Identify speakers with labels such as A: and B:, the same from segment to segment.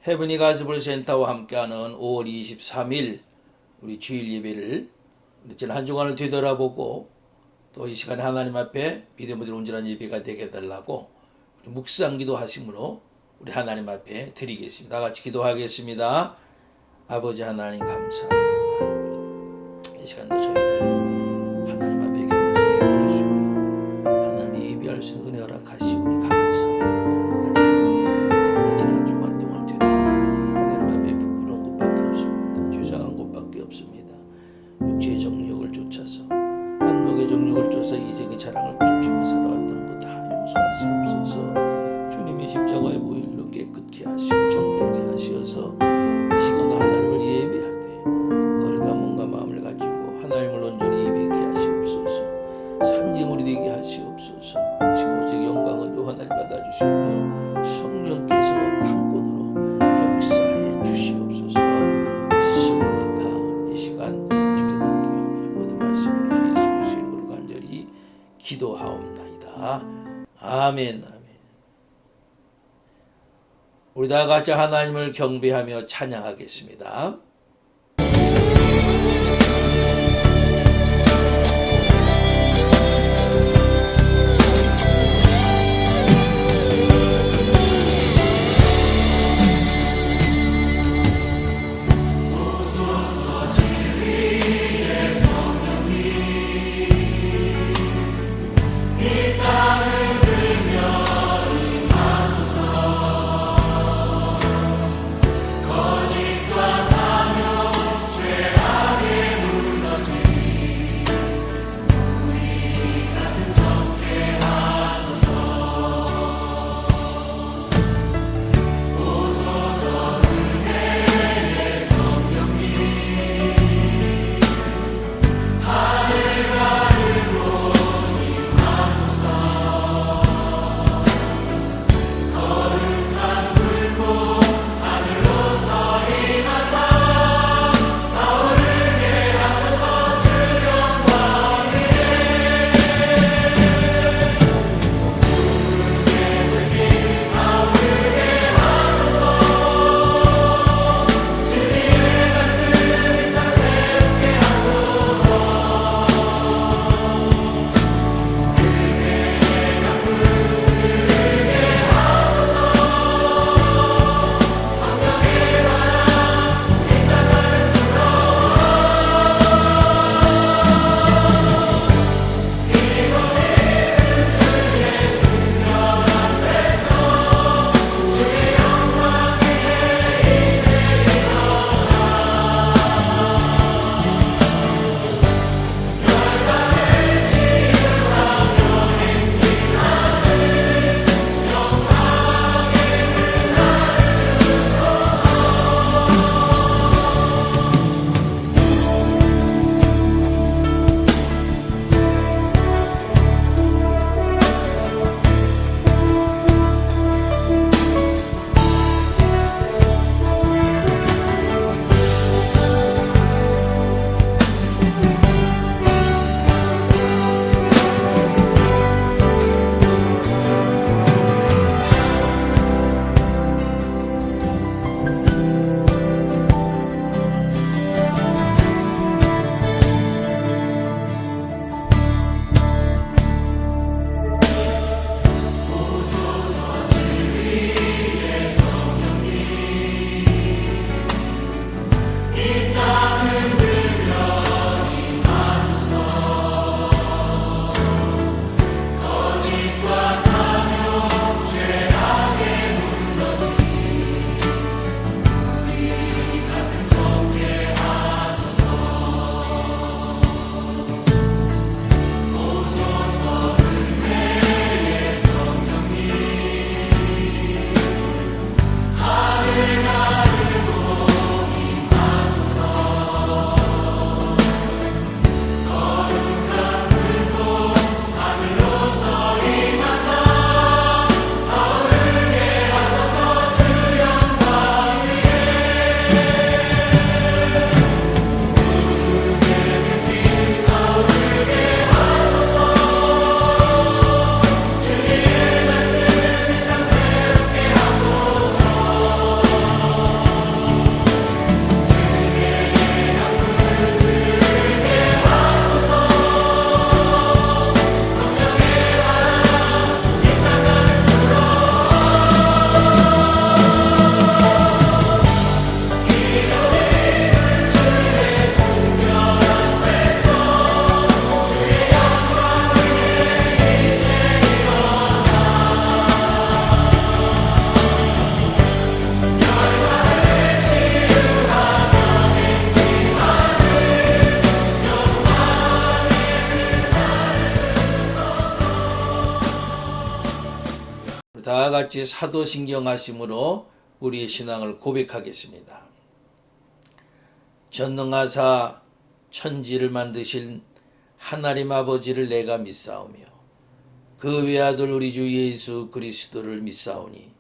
A: 헤브니 가스볼 센터와 함께하는 5월 23일 우리 주일 예배를 지난 한 주간을 되돌아보고 또 이 시간에 하나님 앞에 믿음으로 온전한 예배가 되게 해달라고 묵상기도 하심으로 우리 하나님 앞에 드리겠습니다. 다 같이 기도하겠습니다. 아버지 하나님 감사합니다. 이 시간도 저희들 하나님 앞에 겸손히 무릎 꿇으시고요. 하나님 예배할 수 있는 은혜 허락하시오니 감사합니다. 하나님 지난 한 주간 동안 되돌아보면 하나님 앞에 부끄러운 것밖에 없습니다. 죄송한 것밖에 없습니다. 육체의 정력을 쫓아서 안목의 정력을 쫓아서 이생의 자랑을 쫓으며 살아왔던 것 다 용서하시옵소서. 주님의 십자가의 보혈로 깨끗게 하시고 정결케 하시어서 이 시간도 하나님을 예배하되 거룩한 몸과 마음을 가지고 하나님을 온전히 예배케 하시옵소서. 상징으로 되게 하시옵소서. 이 시간 오직 영광은 하나님 받아주시며 성령께서 판권으로 역사해 주시옵소서. 믿습니다. 이 시간 주께 맡기며 모든 말씀을 주 예수 그리스도의 이름으로 간절히 기도하옵나이다. 아멘. 우리 다 같이 하나님을 경배하며 찬양하겠습니다.
B: 거짓과 탐욕 죄악의
A: 같이 사도신경하심으로 우리의 신앙을 고백하겠습니다. 전능하사 천지를 만드신 하나님 아버지를 내가 믿사오며 그 외아들 우리 주 예수 그리스도를 믿사오니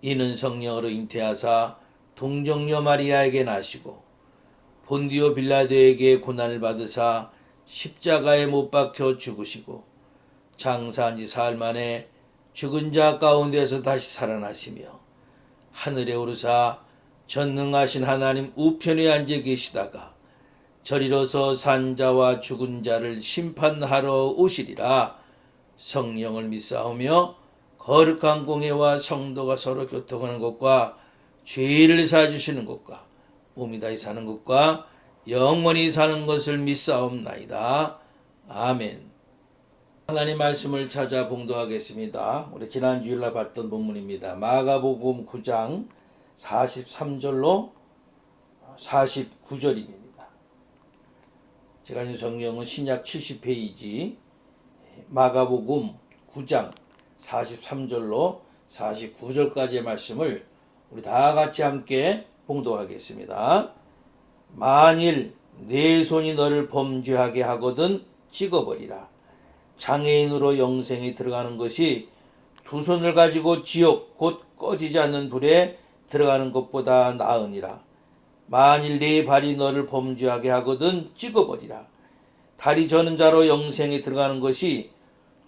A: 이는 성령으로 잉태하사 동정녀 마리아에게 나시고 본디오 빌라도에게 고난을 받으사 십자가에 못 박혀 죽으시고 장사한 지 사흘 만에 죽은 자 가운데서 다시 살아나시며 하늘에 오르사 전능하신 하나님 우편에 앉아 계시다가 저리로서 산 자와 죽은 자를 심판하러 오시리라. 성령을 믿사오며 거룩한 공회와 성도가 서로 교통하는 것과 죄를 사주시는 것과 몸이 다시 사는 것과 영원히 사는 것을 믿사옵나이다. 아멘. 하나님 말씀을 찾아 봉독하겠습니다. 우리 지난 주일날 봤던 본문입니다. 마가복음 9장 43절로 49절입니다. 제가 있는 성경은 신약 70페이지 마가복음 9장 43절로 49절까지의 말씀을 우리 다 같이 함께 봉독하겠습니다. 만일 네 손이 너를 범죄하게 하거든 찍어버리라. 장애인으로 영생에 들어가는 것이 두 손을 가지고 지옥 곧 꺼지지 않는 불에 들어가는 것보다 나으니라. 만일 네 발이 너를 범죄하게 하거든 찍어버리라. 다리 저는 자로 영생에 들어가는 것이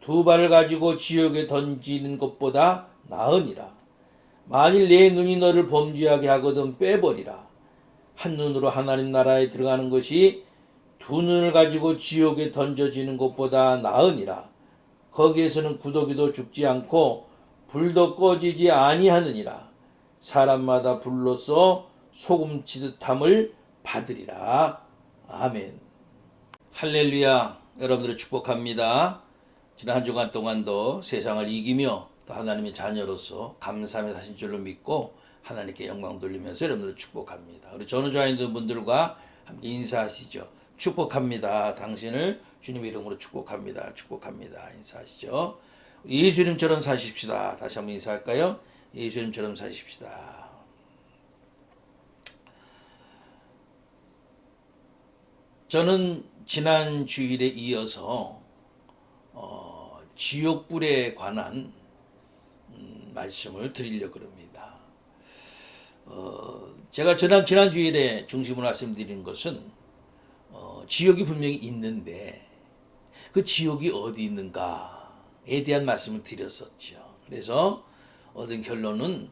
A: 두 발을 가지고 지옥에 던지는 것보다 나으니라. 만일 네 눈이 너를 범죄하게 하거든 빼버리라. 한 눈으로 하나님 나라에 들어가는 것이 두 눈을 가지고 지옥에 던져지는 것보다 나으니라. 거기에서는 구더기도 죽지 않고 불도 꺼지지 아니하느니라. 사람마다 불로써 소금치듯함을 받으리라. 아멘. 할렐루야. 여러분들을 축복합니다. 지난 한 주간 동안도 세상을 이기며 또 하나님의 자녀로서 감사하며 사신 줄로 믿고 하나님께 영광 돌리면서 여러분들을 축복합니다. 우리 전우자인들 분들과 함께 인사하시죠. 축복합니다. 당신을 주님의 이름으로 축복합니다. 축복합니다. 인사하시죠. 예수님처럼 사십시다. 다시 한번 인사할까요? 예수님처럼 사십시다. 저는 지난 주일에 이어서 지옥불에 관한 말씀을 드리려고 합니다. 제가 지난 주일에 중심으로 말씀드린 것은 지옥이 분명히 있는데 그 지옥이 어디 있는가에 대한 말씀을 드렸었죠. 그래서 얻은 결론은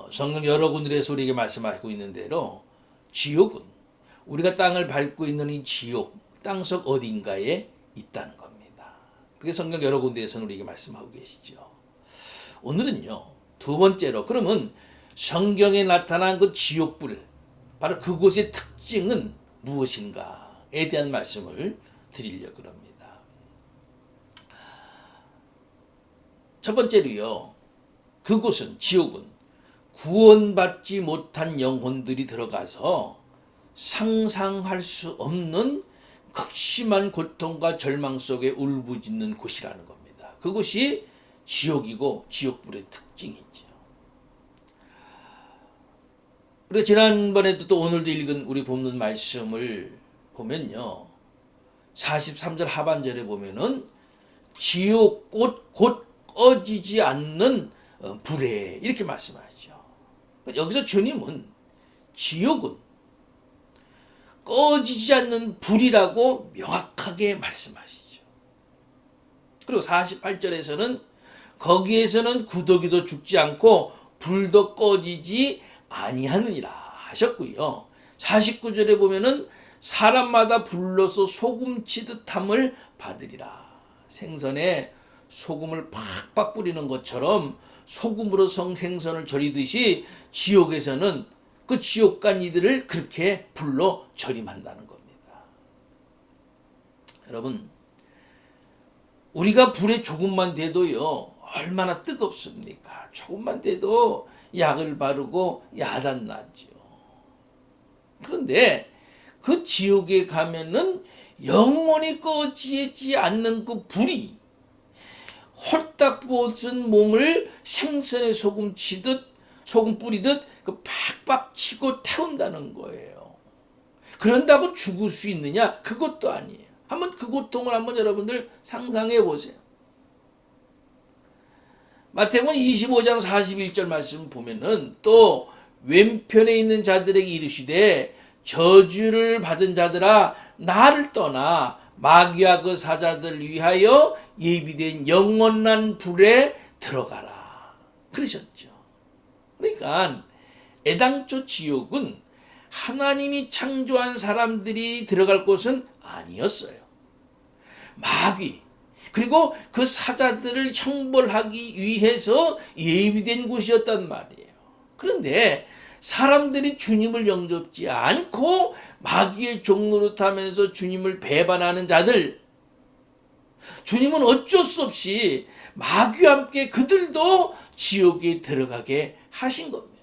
A: 성경 여러 군데에서 우리에게 말씀하고 있는 대로 지옥은 우리가 땅을 밟고 있는 이 지옥 땅속 어딘가에 있다는 겁니다. 그게 성경 여러 군데에서는 우리에게 말씀하고 계시죠. 오늘은요 두 번째로 그러면 성경에 나타난 그 지옥불 바로 그곳의 특징은 무엇인가에 대한 말씀을 드리려고 합니다. 첫 번째로요 그곳은 지옥은 구원받지 못한 영혼들이 들어가서 상상할 수 없는 극심한 고통과 절망 속에 울부짖는 곳이라는 겁니다. 그것이 지옥이고 지옥불의 특징이죠. 그리고 지난번에도 또 오늘도 읽은 우리 본문 말씀을 보면요. 43절 하반절에 보면은 지옥 곧 꺼지지 않는 불에 이렇게 말씀하죠. 여기서 주님은 지옥은 꺼지지 않는 불이라고 명확하게 말씀하시죠. 그리고 48절에서는 거기에서는 구더기도 죽지 않고 불도 꺼지지 아니하느니라 하셨고요. 49절에 보면은 사람마다 불로서 소금치듯함을 받으리라. 생선에 소금을 팍팍 뿌리는 것처럼 소금으로 생선을 절이듯이 지옥에서는 그 지옥 간 이들을 그렇게 불로 절임한다는 겁니다. 여러분, 우리가 불에 조금만 대도요 얼마나 뜨겁습니까? 조금만 대도 약을 바르고 야단나죠. 그런데 그 지옥에 가면은 영원히 꺼지지 않는 그 불이 홀딱 벗은 몸을 생선에 소금 치듯 소금 뿌리듯 그 팍팍 치고 태운다는 거예요. 그런다고 죽을 수 있느냐? 그것도 아니에요. 한번 그 고통을 한번 여러분들 상상해 보세요. 마태복음 25장 41절 말씀 보면은 또 왼편에 있는 자들에게 이르시되 저주를 받은 자들아 나를 떠나 마귀와 그 사자들 위하여 예비된 영원한 불에 들어가라 그러셨죠. 그러니까 애당초 지옥은 하나님이 창조한 사람들이 들어갈 곳은 아니었어요. 마귀 그리고 그 사자들을 형벌하기 위해서 예비된 곳이었단 말이에요. 그런데 사람들이 주님을 영접지 않고 마귀의 종로로 타면서 주님을 배반하는 자들, 주님은 어쩔 수 없이 마귀와 함께 그들도 지옥에 들어가게 하신 겁니다.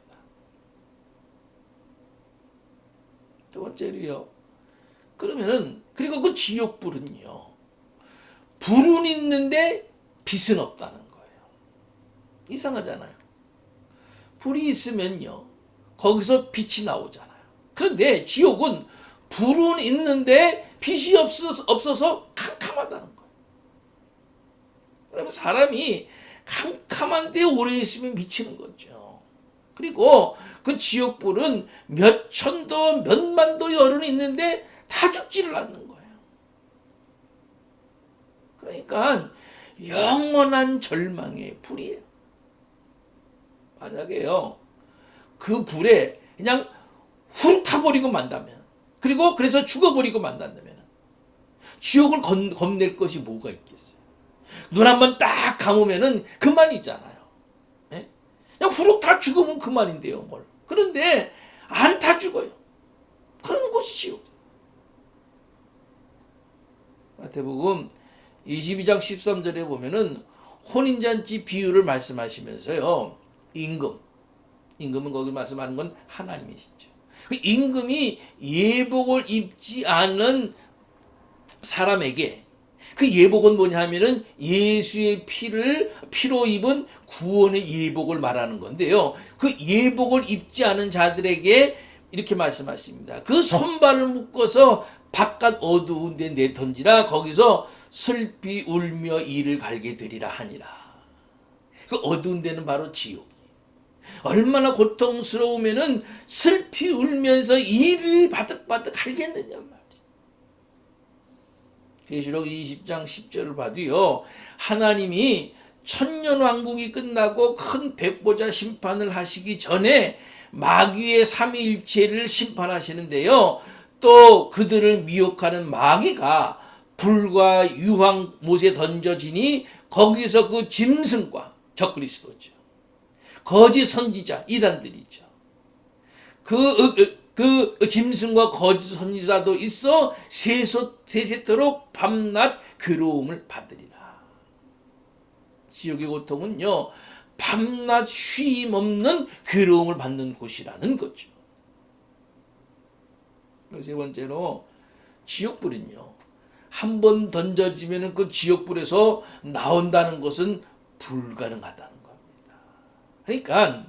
A: 두 번째로요. 그러면은 그리고 그 지옥불은요. 불은 있는데 빛은 없다는 거예요. 이상하잖아요. 불이 있으면요. 거기서 빛이 나오잖아요. 그런데 지옥은 불은 있는데 빛이 없어서 캄캄하다는 거예요. 그러면 사람이 캄캄한 데 오래 있으면 미치는 거죠. 그리고 그 지옥불은 몇 천도 몇만 도 열은 있는데 다 죽지를 않는 거예요. 그러니까 영원한 절망의 불이에요. 만약에요. 그 불에 그냥 훅 타버리고 만다면 그리고 그래서 죽어버리고 만단다면 지옥을 겁낼 것이 뭐가 있겠어요. 눈 한번 딱 감으면은 그만이잖아요. 네? 그냥 후룩 다 죽으면 그만인데요. 뭘. 그런데 안 타 죽어요. 그런 곳이 지옥. 마태복음 22장 13절에 보면은 혼인잔치 비유를 말씀하시면서요. 임금은 거기 말씀하는 건 하나님이시죠. 그 임금이 예복을 입지 않은 사람에게 그 예복은 뭐냐 하면은 예수의 피로 입은 구원의 예복을 말하는 건데요. 그 예복을 입지 않은 자들에게 이렇게 말씀하십니다. 그 손발을 묶어서 바깥 어두운 데 내던지라 거기서 슬피 울며 이를 갈게 되리라 하니라. 그 어두운 데는 바로 지옥. 얼마나 고통스러우면은 슬피 울면서 이를 바득바득 갈겠느냐 말이야. 계시록 20장 10절을 봐도요. 하나님이 천년왕국이 끝나고 큰 백보자 심판을 하시기 전에 마귀의 삼위일체를 심판하시는데요. 또 그들을 미혹하는 마귀가 불과 유황 못에 던져지니 거기서 그 짐승과 적그리스도죠. 거짓 선지자 이단들이죠. 그 짐승과 거짓 선지자도 있어 세세토록 밤낮 괴로움을 받으리라. 지옥의 고통은요. 밤낮 쉼 없는 괴로움을 받는 곳이라는 거죠. 세 번째로 지옥불은요. 한 번 던져지면 그 지옥불에서 나온다는 것은 불가능하다는 겁니다. 그러니까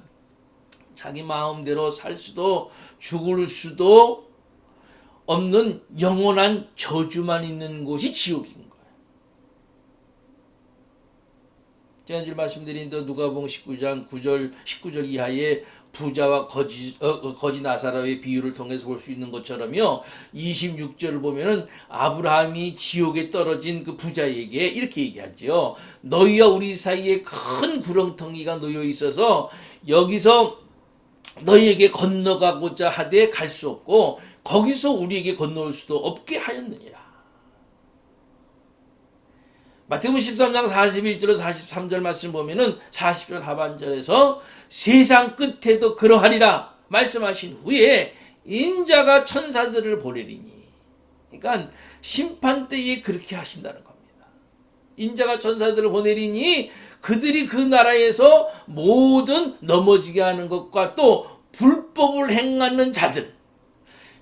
A: 자기 마음대로 살 수도 죽을 수도 없는 영원한 저주만 있는 곳이 지옥인 거예요. 지난주에 말씀드린 누가복음 19장 9절 19절 이하의 부자와 거지 나사로의 비유를 통해서 볼 수 있는 것처럼요. 26절을 보면은 아브라함이 지옥에 떨어진 그 부자에게 이렇게 얘기하죠. 너희와 우리 사이에 큰 구렁텅이가 놓여 있어서 여기서 너희에게 건너가고자 하되 갈 수 없고 거기서 우리에게 건너올 수도 없게 하였느니라. 마태복음 13장 41절에서 43절 말씀 보면은 40절 하반절에서 세상 끝에도 그러하리라 말씀하신 후에 인자가 천사들을 보내리니, 그러니까 심판 때에 그렇게 하신다는 겁니다. 인자가 천사들을 보내리니 그들이 그 나라에서 모든 넘어지게 하는 것과 또 불법을 행하는 자들,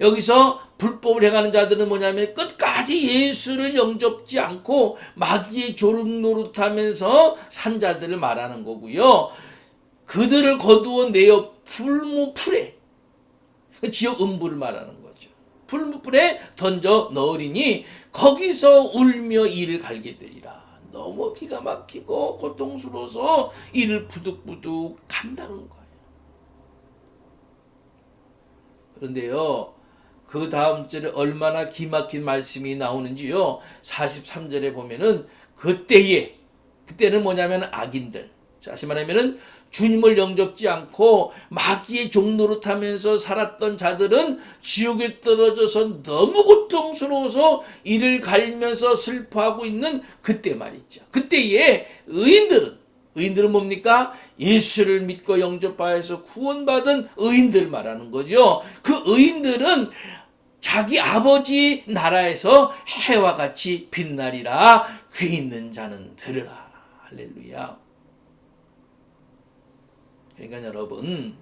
A: 여기서 불법을 행하는 자들은 뭐냐면 끝까지 예수를 영접지 않고 마귀의 조름 노릇하면서 산 자들을 말하는 거고요. 그들을 거두어 내어 풀무풀에, 지옥 음부를 말하는 거죠. 풀무풀에 던져 넣으리니 거기서 울며 이를 갈게 되리라. 너무 기가 막히고 고통스러워서 이를 부득부득 간다는 거예요. 그런데요, 그 다음 절에 얼마나 기막힌 말씀이 나오는지요. 43절에 보면은 그때는 뭐냐면 악인들, 다시 말하면은 주님을 영접지 않고 마귀의 종노릇하면서 살았던 자들은 지옥에 떨어져서 너무 고통스러워서 이를 갈면서 슬퍼하고 있는 그때 말이죠. 그때에 의인들은 뭡니까? 예수를 믿고 영접하여서 구원받은 의인들 말하는 거죠. 그 의인들은 자기 아버지 나라에서 해와 같이 빛나리라. 귀 있는 자는 들으라. 할렐루야. 그러니까 여러분,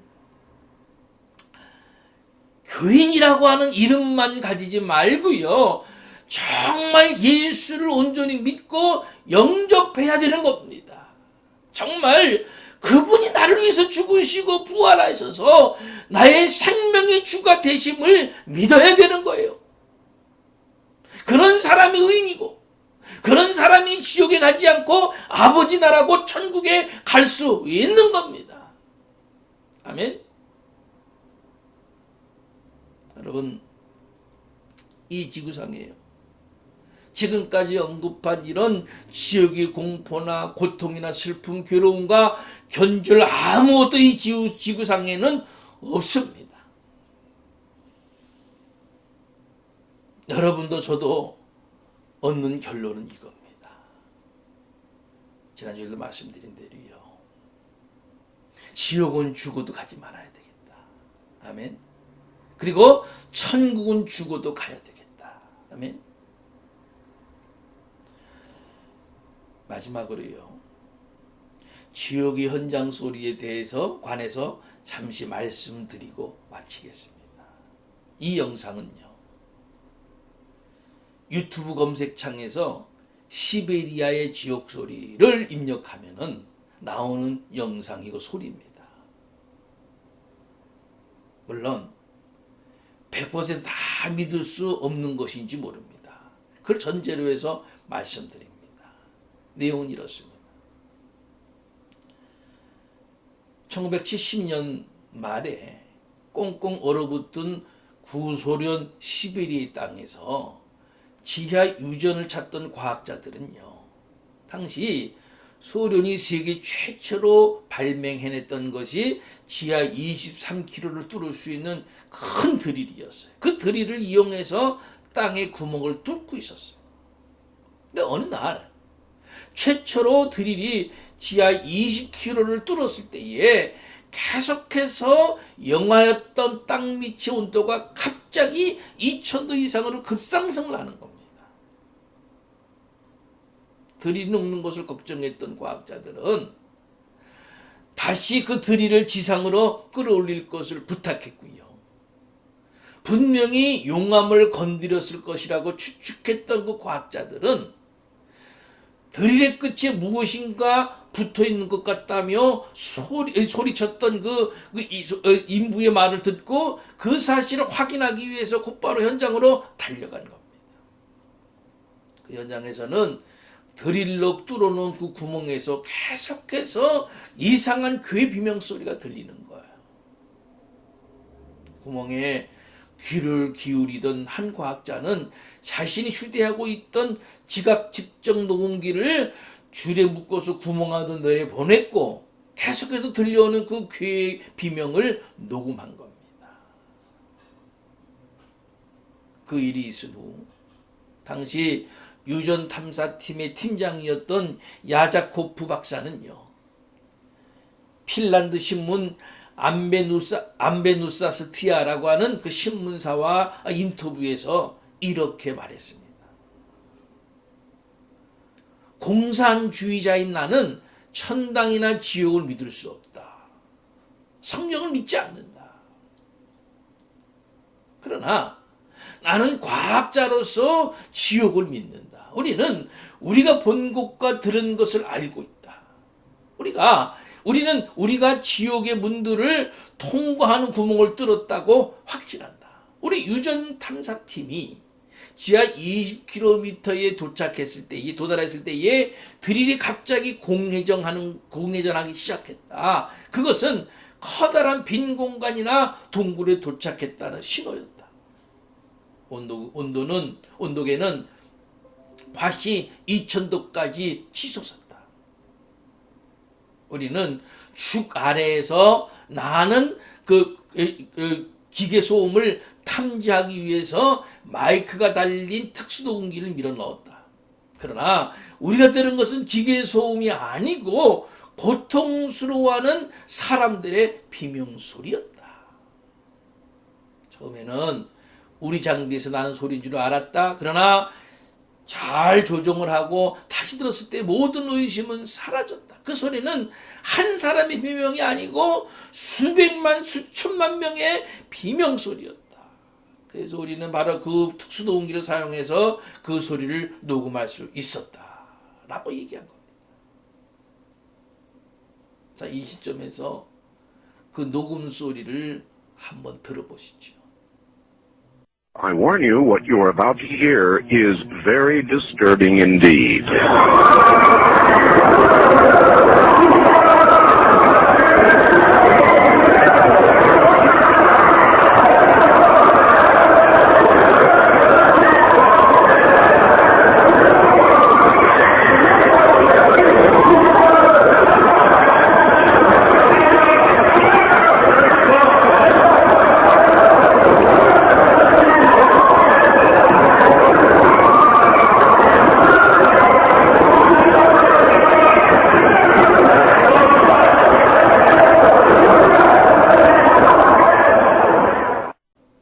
A: 교인이라고 하는 이름만 가지지 말고요, 정말 예수를 온전히 믿고 영접해야 되는 겁니다. 정말 그분이 나를 위해서 죽으시고 부활하셔서 나의 생명의 주가 되심을 믿어야 되는 거예요. 그런 사람이 의인이고, 그런 사람이 지옥에 가지 않고 아버지 나라고 천국에 갈 수 있는 겁니다. 아멘. 여러분, 이 지구상이에요. 지금까지 언급한 이런 지옥의 공포나 고통이나 슬픔, 괴로움과 견줄 아무것도 이 지구상에는 없습니다. 여러분도 저도 얻는 결론은 이겁니다. 지난주에도 말씀드린 대로요, 지옥은 죽어도 가지 말아야 되겠다. 아멘. 그리고 천국은 죽어도 가야 되겠다. 아멘. 마지막으로요, 지옥의 현장 소리에 관해서 잠시 말씀드리고 마치겠습니다. 이 영상은요, 유튜브 검색창에서 시베리아의 지옥 소리를 입력하면은 나오는 영상이고 소리입니다. 물론 100% 다 믿을 수 없는 것인지 모릅니다. 그걸 전제로 해서 말씀드립니다. 내용은 이렇습니다. 1970년 말에 꽁꽁 얼어붙은 구소련 시베리아 땅에서 지하 유전을 찾던 과학자들은요, 당시 소련이 세계 최초로 발명해냈던 것이 지하 23km를 뚫을 수 있는 큰 드릴이었어요. 그 드릴을 이용해서 땅에 구멍을 뚫고 있었어요. 근데 어느 날 최초로 드릴이 지하 20km를 뚫었을 때에 계속해서 영하였던 땅 밑의 온도가 갑자기 2000도 이상으로 급상승을 하는 겁니다. 드릴이 녹는 것을 걱정했던 과학자들은 다시 그 드릴을 지상으로 끌어올릴 것을 부탁했고요. 분명히 용암을 건드렸을 것이라고 추측했던 그 과학자들은 드릴의 끝에 무엇인가 붙어있는 것 같다며 소리쳤던 인부의 말을 듣고 그 사실을 확인하기 위해서 곧바로 현장으로 달려간 겁니다. 그 현장에서는 드릴로 뚫어놓은 그 구멍에서 계속해서 이상한 괴 비명 소리가 들리는 거예요. 구멍에 귀를 기울이던 한 과학자는 자신이 휴대하고 있던 지갑 측정 녹음기를 줄에 묶어서 구멍 안으로 내보냈고 계속해서 들려오는 그 괴의 비명을 녹음한 겁니다. 그 일이 있은 후 당시 유전 탐사팀의 팀장이었던 야자코프 박사는요, 핀란드 신문 암베누사스티아라고 하는 그 신문사와 인터뷰에서 이렇게 말했습니다. 공산주의자인 나는 천당이나 지옥을 믿을 수 없다. 성경을 믿지 않는다. 그러나
B: 나는 과학자로서 지옥을 믿는다. 우리가 본 것과 들은 것을 알고 있다. 우리는 우리가 지옥의 문들을 통과하는 구멍을 뚫었다고 확신한다. 우리 유전 탐사팀이 지하 20km에 도달했을 때에 드릴이 갑자기 공회전하기 시작했다. 그것은 커다란 빈 공간이나 동굴에 도착했다는 신호였다. 온도계는 과시 2000도까지 치솟았다. 우리는 죽 아래에서 나는 그 기계 소음을 탐지하기 위해서 마이크가 달린 특수도공기를 밀어 넣었다. 그러나 우리가 들은 것은 기계 소음이 아니고 고통스러워하는 사람들의 비명소리였다. 처음에는 우리 장비에서 나는 소리인 줄 알았다. 그러나 잘 조정을 하고 다시 들었을 때 모든 의심은 사라졌다. 그 소리는 한 사람의 비명이 아니고 수백만 수천만 명의 비명소리였다. 그래서 우리는 바로 그 특수도공기를 사용해서 그 소리를 녹음할 수 있었다 라고 얘기한 겁니다. 자, 이 시점에서 그 녹음 소리를 한번 들어보시죠.
C: I warn you, what you are about to hear is very disturbing indeed.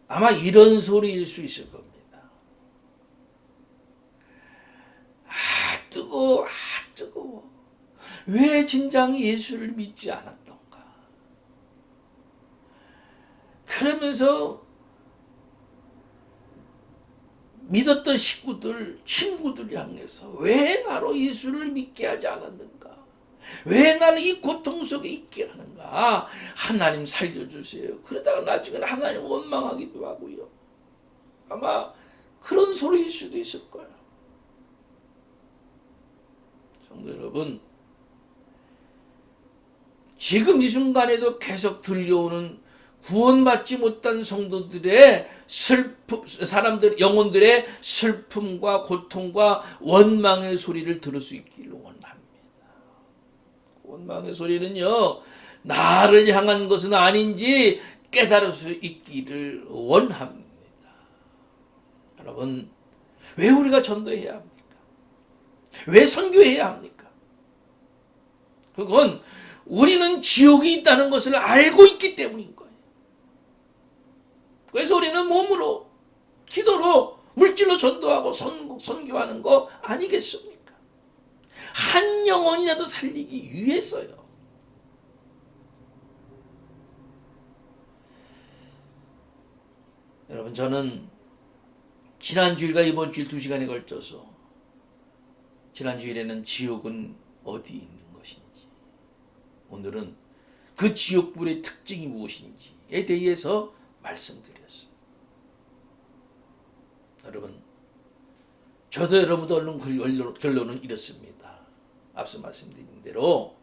B: 아마 이런 소리일 수 있을 겁니다. 아, 뜨거워, 아, 뜨거워. 왜 진작 예수를 믿지 않았던가? 그러면서 믿었던 친구들 향해서 왜 나로 예수를 믿게 하지 않았는가? 왜 나를 이 고통 속에 있게 하는가? 하나님 살려주세요. 그러다가 나중에는 하나님 원망하기도 하고요. 아마 그런 소리일 수도 있을 거예요. 성도 여러분, 지금 이 순간에도 계속 들려오는 구원받지 못한 성도들의 영혼들의 슬픔과 고통과 원망의 소리를 들을 수 있기를 원합니다. 원망의 소리는요, 나를 향한 것은 아닌지 깨달을 수 있기를 원합니다. 여러분, 왜 우리가 전도해야 합니까? 왜 선교해야 합니까? 그건 우리는 지옥이 있다는 것을 알고 있기 때문인 거예요. 그래서 우리는 몸으로, 기도로, 물질로 전도하고 선교하는 거 아니겠습니까? 한 영혼이라도 살리기 위해서요. 여러분, 저는 지난 주일과 이번 주일 2시간에 걸쳐서 지난 주일에는 지옥은 어디 있는 것인지, 오늘은 그 지옥불의 특징이 무엇인지에 대해서 말씀드렸어요. 여러분, 저도 여러분도 얼른 결론은 이렇습니다. 앞서 말씀드린 대로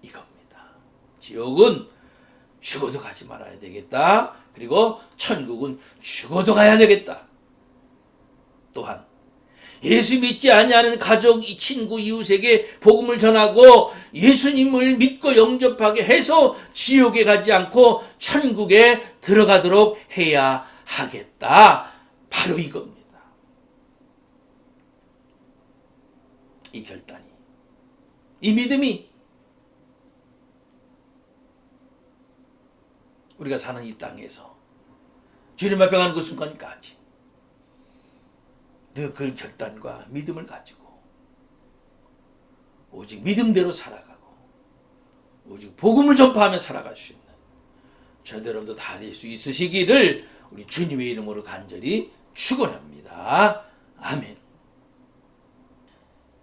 B: 이겁니다. 지옥은 죽어도 가지 말아야 되겠다. 그리고 천국은 죽어도 가야 되겠다. 또한 예수 믿지 아니하는 가족, 친구, 이웃에게 복음을 전하고 예수님을 믿고 영접하게 해서 지옥에 가지 않고 천국에 들어가도록 해야 하겠다. 바로 이겁니다. 이 결단이, 이 믿음이 우리가 사는 이 땅에서 주님 앞에 가는 그 순간까지 늘 그 결단과 믿음을 가지고 오직 믿음대로 살아가고 오직 복음을 전파하며 살아갈 수 있는 저들 여러분도 다 될 수 있으시기를 우리 주님의 이름으로 간절히 축원합니다. 아멘.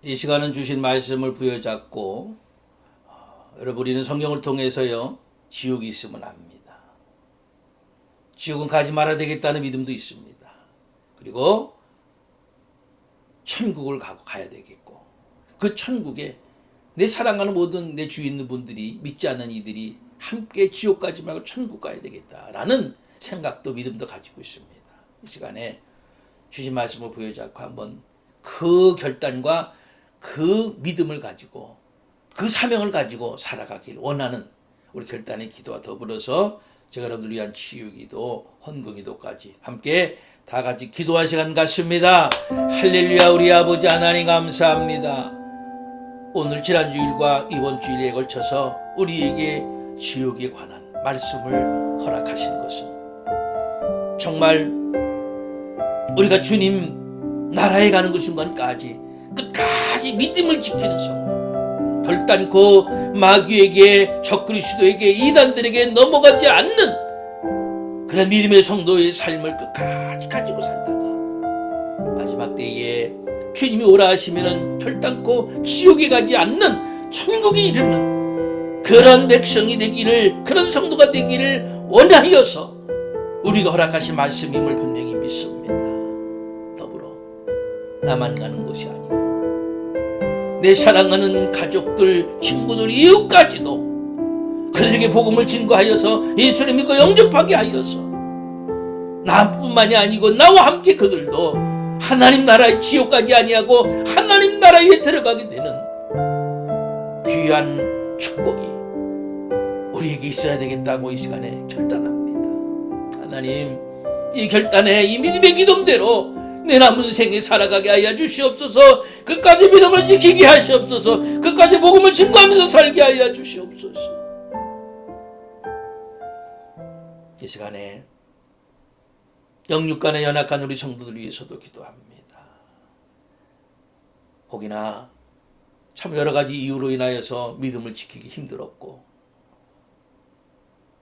B: 이 시간은 주신 말씀을 부여잡고 여러분, 우리는 성경을 통해서요, 지옥이 있음을 압니다. 지옥은 가지 말아야 되겠다는 믿음도 있습니다. 그리고 천국을 가야 되겠고, 그 천국에 내 사랑하는 모든 내 주위 있는 분들이, 믿지 않는 이들이 함께 지옥 가지 말고 천국 가야 되겠다라는 생각도 믿음도 가지고 있습니다. 이 시간에 주신 말씀을 부여잡고 한번 그 결단과 그 믿음을 가지고 그 사명을 가지고 살아가길 원하는 우리 결단의 기도와 더불어서 제가 여러분들 위한 치유기도, 헌금기도까지 함께 다 같이 기도할 시간 같습니다. 할렐루야. 우리 아버지 하나님 감사합니다. 오늘 지난주일과 이번 주일에 걸쳐서 우리에게 지옥에 관한 말씀을 허락하신 것은 정말 우리가 주님 나라에 가는 그 순간까지 끝까지 믿음을 지키는 성도, 결단코 마귀에게, 적그리스도에게, 이단들에게 넘어가지 않는 그런 믿음의 성도의 삶을 끝까지 가지고 살다가 마지막 때에 주님이 오라 하시면은 결단코 지옥에 가지 않는 천국에 이르는 그런 백성이 되기를, 그런 성도가 되기를 원하여서 우리가 허락하신 말씀임을 분명히 믿습니다. 더불어 나만 가는 것이 아니고 내 사랑하는 가족들, 친구들, 이웃까지도 그들에게 복음을 증거하여서 예수를 믿고 영접하게 하여서 나뿐만이 아니고 나와 함께 그들도 하나님 나라의 지옥까지 아니하고 하나님 나라에 들어가게 되는 귀한 축복이 우리에게 있어야 되겠다고 이 시간에 결단합니다. 하나님, 이 결단에 이 믿음의 기도대로 내 남은 생에 살아가게 하여 주시옵소서. 끝까지 믿음을 지키게 하시옵소서. 끝까지 복음을 증거하면서 살게 하여 주시옵소서. 이 시간에 영육간에 연약한 우리 성도들 위해서도 기도합니다. 혹이나 참 여러 가지 이유로 인하여서 믿음을 지키기 힘들었고,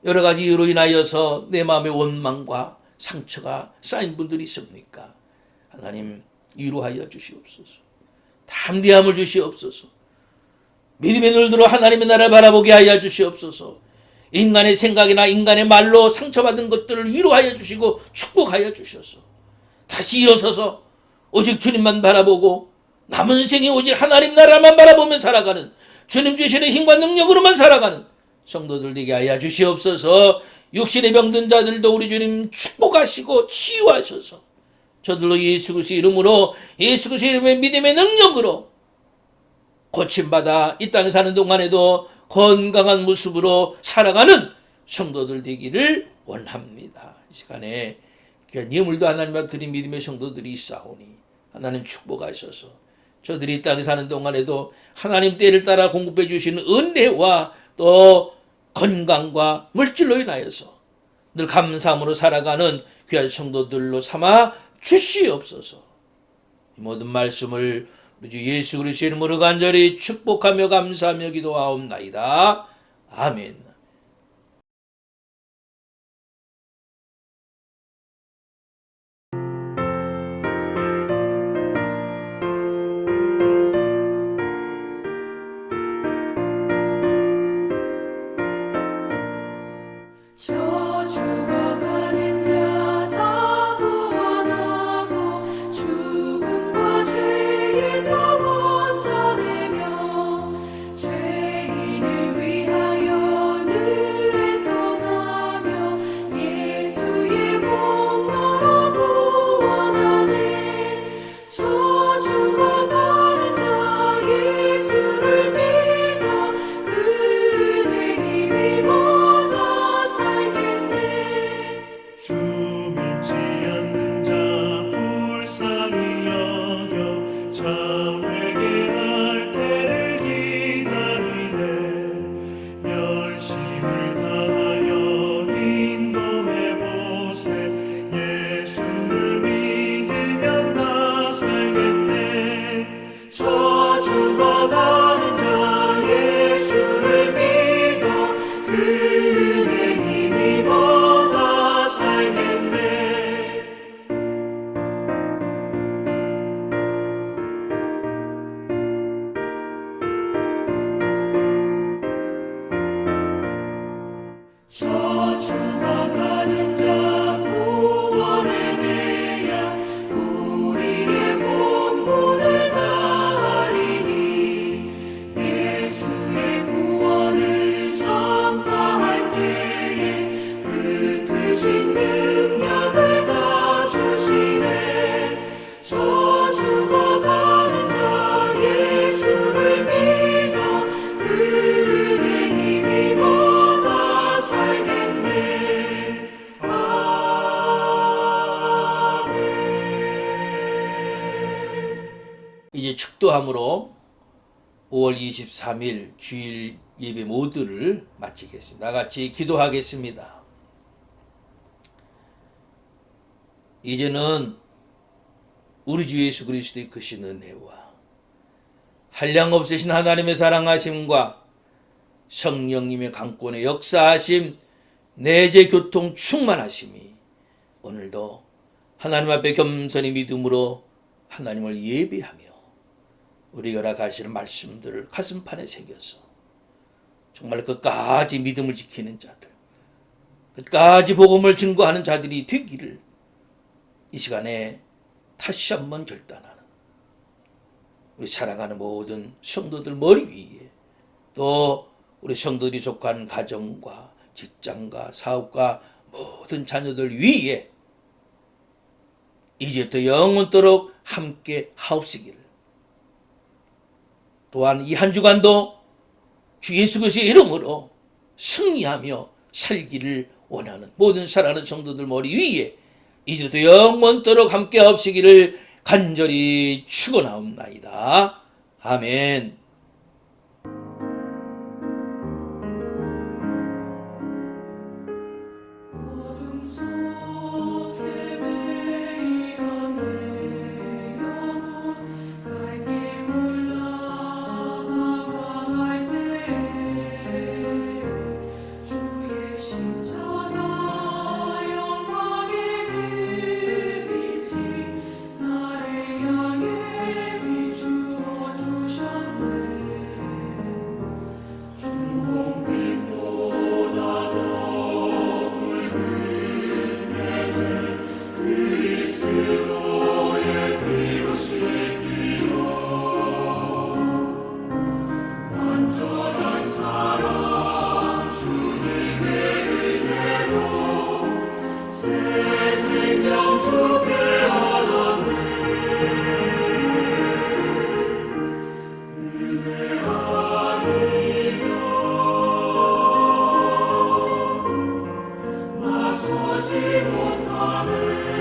B: 여러 가지 이유로 인하여서 내 마음의 원망과 상처가 쌓인 분들이 있습니까? 하나님, 위로하여 주시옵소서. 담대함을 주시옵소서. 믿음의 눈으로 하나님의 나라를 바라보게 하여 주시옵소서. 인간의 생각이나 인간의 말로 상처받은 것들을 위로하여 주시고 축복하여 주셔서 다시 일어서서 오직 주님만 바라보고 남은 생에 오직 하나님 나라만 바라보며 살아가는, 주님 주시는 힘과 능력으로만 살아가는 성도들 되게 하여 주시옵소서. 육신의 병든 자들도 우리 주님 축복하시고 치유하셔서 저들로 예수 그리스도의 이름으로, 예수 그리스도의 이름의 믿음의 능력으로 고침받아 이 땅에 사는 동안에도 건강한 모습으로 살아가는 성도들 되기를 원합니다. 이 시간에 귀한 예물도 하나님 앞에 드린 믿음의 성도들이 있사오니 하나님 축복하셔서 저들이 이 땅에 사는 동안에도 하나님 때를 따라 공급해 주시는 은혜와 또 건강과 물질로 인하여서 늘 감사함으로 살아가는 귀한 성도들로 삼아 주시옵소서. 이 모든 말씀을 우리 주 예수 그리스도의 이름으로 간절히 축복하며 감사하며 기도하옵나이다. 아멘.
D: 저 죽어가는 자 다 구원하고 죽음과 죄에서 건져내며 죄인을 위하여
B: 축도함으로 5월 23일 주일 예배 모두를 마치겠습니다. 같이 기도하겠습니다. 이제는 우리 주 예수 그리스도의 크신 은혜와 한량없으신 하나님의 사랑하심과 성령님의 강권의 역사하심, 내재 교통 충만하심이 오늘도 하나님 앞에 겸손히 믿음으로 하나님을 예배하며 우리가 알아가시는 말씀들을 가슴판에 새겨서 정말 끝까지 믿음을 지키는 자들, 끝까지 복음을 증거하는 자들이 되기를 이 시간에 다시 한번 결단하는 우리 살아가는 모든 성도들 머리 위에, 또 우리 성도들이 속한 가정과 직장과 사업과 모든 자녀들 위에 이제부터 영원토록 함께 하옵시기를, 또한 이 한 주간도 주 예수 그리스도의 이름으로 승리하며 살기를 원하는 모든 사랑하는 성도들 머리 위에 이제부터 영원토록 함께 하옵시기를 간절히 축원하옵나이다. 아멘.
D: 어둠 속 헤매이던 내 영혼 갈 길 몰라 방황할 때에 주의 십자가 영광의 그 빛이 나를 향해 비추어 주셨네. 주홍빛보다 더 붉은 빛을 그리스도의 피로 씻기어 완전한 사랑 주님의 은혜로 새 생명 주께 얻었네. 은혜 아니면 나서지 못하네.